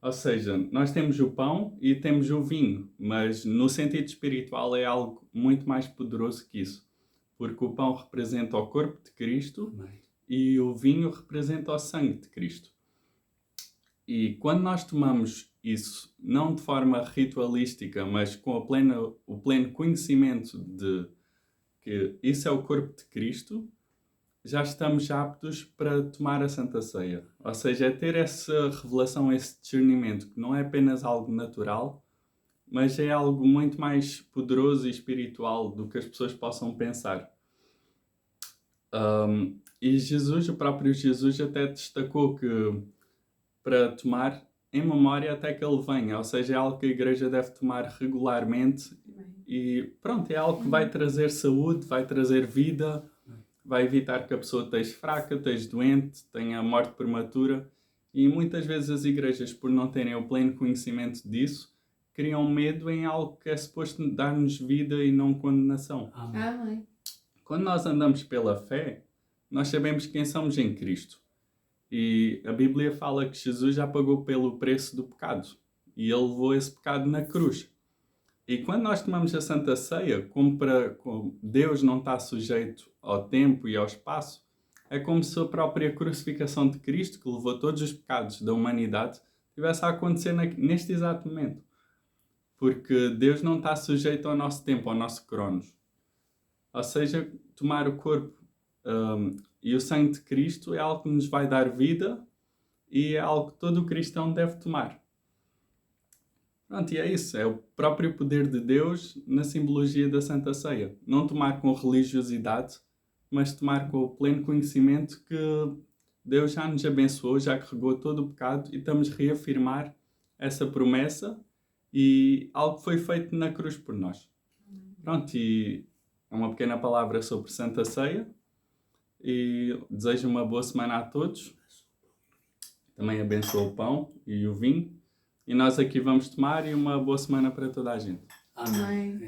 Ou seja, nós temos o pão e temos o vinho, mas no sentido espiritual é algo muito mais poderoso que isso. Porque o pão representa o corpo de Cristo e o vinho representa o sangue de Cristo. E quando nós tomamos isso, não de forma ritualística, mas com o pleno conhecimento de que isso é o corpo de Cristo, já estamos aptos para tomar a Santa Ceia. Ou seja, é ter essa revelação, esse discernimento, que não é apenas algo natural, mas é algo muito mais poderoso e espiritual do que as pessoas possam pensar. E Jesus, o próprio Jesus, até destacou que para tomar em memória até que ele venha, ou seja, é algo que a igreja deve tomar regularmente e pronto, é algo que vai trazer saúde, vai trazer vida, vai evitar que a pessoa esteja fraca, esteja doente, tenha morte prematura e muitas vezes as igrejas, por não terem o pleno conhecimento disso, criam medo em algo que é suposto dar-nos vida e não condenação. Amém. Quando nós andamos pela fé, nós sabemos quem somos em Cristo. E a Bíblia fala que Jesus já pagou pelo preço do pecado. E ele levou esse pecado na cruz. E quando nós tomamos a Santa Ceia, como Deus não está sujeito ao tempo e ao espaço, é como se a própria crucificação de Cristo, que levou todos os pecados da humanidade, estivesse a acontecer neste exato momento. Porque Deus não está sujeito ao nosso tempo, ao nosso cronos. Ou seja, tomar o corpo e o sangue de Cristo é algo que nos vai dar vida e é algo que todo cristão deve tomar. Pronto, e é isso. É o próprio poder de Deus na simbologia da Santa Ceia. Não tomar com religiosidade, mas tomar com o pleno conhecimento que Deus já nos abençoou, já carregou todo o pecado e estamos a reafirmar essa promessa e algo que foi feito na cruz por nós. Pronto, e é uma pequena palavra sobre Santa Ceia. E desejo uma boa semana a todos. Também abençoa o pão e o vinho. E nós aqui vamos tomar e uma boa semana para toda a gente. Amém.